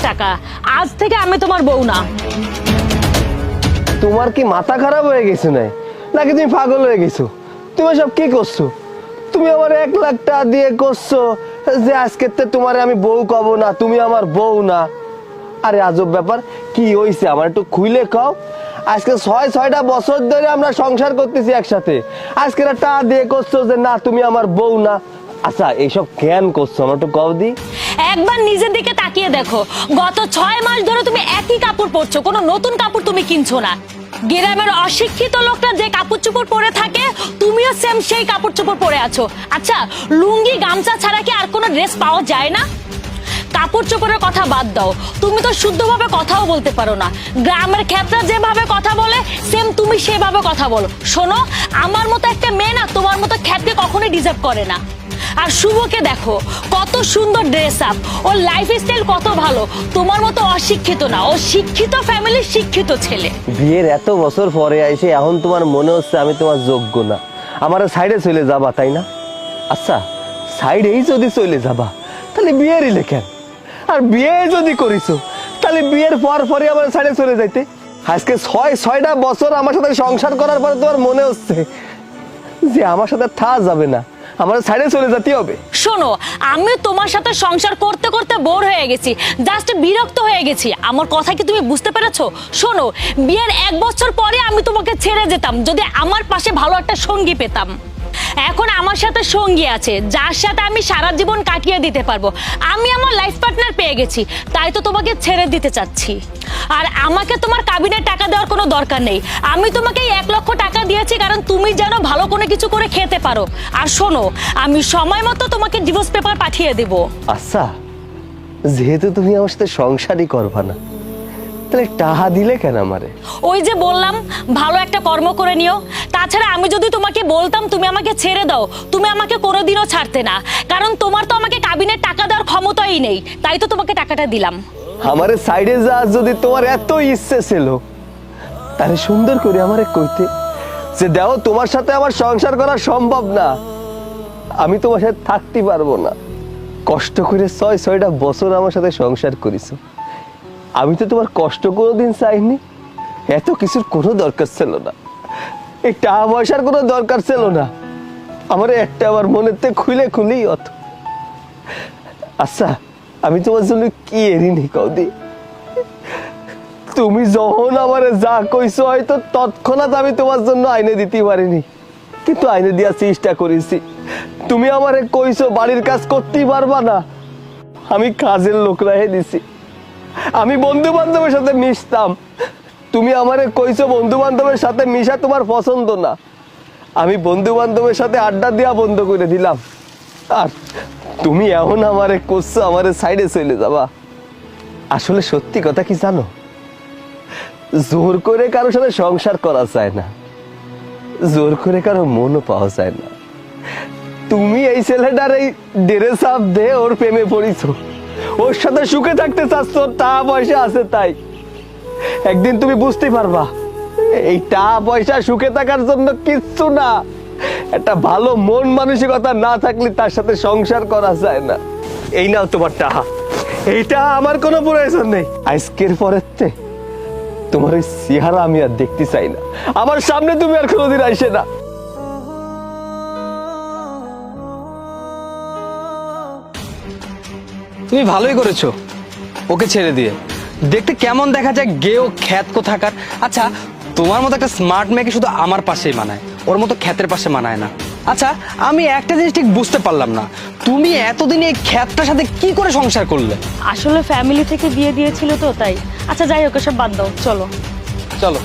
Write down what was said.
টাকা। আজ থেকে আমি তোমার বউ না। তোমার কি মাথা খারাপ হয়ে গেছে নাকি তুমি পাগল হয়ে গেছো? তুমি সব কি করছো? তুমি আমার 1 লাখ টাকা দিয়ে করছো যে আজকে তোমার আমি বউ কব না, তুমি আমার বউ না। আরে আজব ব্যাপার, কি হইছে আমার একটু খুইলে কও। আজকে 6টা বছর ধরে আমরা সংসার করতেছি একসাথে, আজকে টাকা দিয়ে করছো যে না তুমি আমার বউ না। আচ্ছা এইসব কেন করছো আমার একটু কও দি। একবার নিজের দিকে তাকিয়ে দেখো, গত 6 মাস ধরে তুমি একই কাপড় পরছো, কোনো নতুন কাপড় তুমি কিনছো না। গ্রামের অশিক্ষিত লোকরা যে কাপড় চোপড় পরে থাকে, তুমিও সেম সেই কাপড় চোপড় পরে আছো। আচ্ছা, লুঙ্গি গামছা ছাড়া কি আর কোনো ড্রেস পাওয়া যায় না? কাপড় চোপড়ের কথা বাদ দাও, তুমি তো শুদ্ধভাবে কথাও বলতে পারো না। গ্রামের ক্ষেত্রে যেভাবে কথা বলে সেম তুমি সেভাবে কথা বলো। শোনো, আমার মতো একটা মেয়ে না তোমার মতো খ্যাতকে কখনোই ডিজার্ভ করে না। আর শুভকে দেখো, কত সুন্দর ড্রেস আপ, ওর লাইফ স্টাইল কত ভালো। তোমার মতো অশিক্ষিত না, ও শিক্ষিত ফ্যামিলির শিক্ষিত ছেলে। বিয়ের এত বছর পরে আইছে, এখন তোমার মনে হচ্ছে আমি তোমার যোগ্য না, আমার সাইডে চলে যাবা, তাই না? আচ্ছা সাইডেই যদি চলে যাবা তাহলে বিয়েরই লেখেন। আর বিয়ে যদি করিছো তাহলে বিয়ের পরে আমার সাইডে চলে যাইতে। আজকে 6টা বছর আমার সাথে সংসার করার পরে তোমার মনে হচ্ছে যে আমার সাথে যাবে না, আমার সাইডে চলে যেতে হবে। শোনো, আমি তোমার সাথে সংসার করতে করতে বোর হয়ে গেছি, জাস্ট বিরক্ত হয়ে গেছি। আমার কথা কি তুমি বুঝতে পেরেছো? শোনো, বিয়ের 1 বছর পরে আমি তোমাকে ছেড়ে যেতাম যদি আমার পাশে ভালো একটা সঙ্গী পেতাম। এখন আমার সাথে সঙ্গী আছে, যার সাথে আমি সারা জীবন কাটিয়ে দিতে পারবো। আমি আমার লাইফ পার্টনার পেয়ে গেছি, তাই তো তোমাকে ছেড়ে দিতে চাচ্ছি। আর আমাকে তোমার কাবিনের টাকা দেওয়ার কোনো দরকার নেই। আমি তোমাকে 1 লক্ষ টাকা দিয়েছি কারণ তুমি যেন ভালো কোনো কিছু করে খেতে পারো। আর শোনো, আমি সময় মতো তোমাকে ডিভোর্স পেপার পাঠিয়ে দেব। আচ্ছা, যেহেতু তুমি আমার সাথে সংসারই করবা না, তাহলে টাকা দিলে কেন আমারে? ওই যে বললাম, ভালো একটা কর্ম করে নিও। তাছাড়া আমি যদি তোমাকে বলতাম তুমি আমাকে ছেড়ে দাও, তুমি আমাকে কোনোদিনও ছাড়তে না, কারণ তোমার তো আমাকে কাবিনের টাকা দেওয়ার ক্ষমতাই নেই। তাই তো তোমাকে টাকাটা দিলাম। আমারে সাইডে যা যদি তোমার এত ইচ্ছে ছিল, তাহলে সুন্দর করে আমারে কইতে যে দেখো তোমার সাথে আমার সংসার করা সম্ভব না, আমি তোমার সাথে থাকতে পারবো না। কষ্ট করে 6টা বছর আমার সাথে সংসার করেছো, আমি তো তোমার কষ্ট কোনোদিন চাইনি। এত কিছুর কোনো দরকার ছিল না, এই টাকা পয়সার কোনো দরকার ছিল না। আমার একটা আমার মনেতে খুলেই অত। আচ্ছা, আমি তোমার জন্য কি এরিনি কৌদি? তুমি যখন আমারে যা কইছো হয়তো তৎক্ষণাৎ আমি তোমার জন্য আইনে দিতে পারিনি, কিন্তু আইনে দেওয়ার চেষ্টা করেছি। তুমি আমারে কইছো বাড়ির কাজ করতেই পারবা না, আমি কাজের লোক রাহে দিছি। আমি বন্ধু বান্ধবের সাথে মিশতাম, তুমি আমারে কইছো বন্ধু বান্ধবের সাথে মিশা তোমার পছন্দ না। আমি বন্ধু বান্ধবের সাথে আড্ডা দেওয়া বন্ধ করে দিলাম। আর তুমি এখন আমারে করছো আমারে সাইডে চলে যাবা। আসলে সত্যি কথা কি জানো, জোর করে কারোর সাথে সংসার করা যায় না, জোর করে কারো মনও পাওয়া যায় না। তুমি এই ছেলেটার এই ড্রেস আপ দে ওর প্রেমে পড়িছো, ওর সাথে সুখে থাকতে চাচ্ছ, টাকা পয়সা আছে তাই। একদিন তুমি বুঝতে পারবা এই টাকা পয়সা সুখে থাকার জন্য কিচ্ছু না। একটা ভালো মন মানসিকতা না থাকলে তার সাথে সংসার করা যায় না। এই নাও তোমার টাকা, এইটা আমার কোনো প্রয়োজন নেই। আজকের পরের তোমার ওই চেহারা আমি আর দেখতে চাই না, আমার সামনে তুমি আর কোনোদিন আইসে না। তুমি ভালোই করেছো ওকে ছেড়ে দিয়ে। দেখতে কেমন দেখা যায় গেও খ্যাত কোথাকার। আচ্ছা, তোমার মতো একটা স্মার্ট মেয়েকে শুধু আমার পাশেই মানায়, ওর মতো খ্যাতের পাশে মানায় না। আচ্ছা, আমি একটা জিনিস ঠিক বুঝতে পারলাম না, তুমি এতদিন এই খ্যাতটার সাথে কি করে সংসার করলে? আসলে ফ্যামিলি থেকে বিয়ে দিয়েছিল তো তাই। আচ্ছা যাই হোক, সব বাদ দাও, চলো। চলো।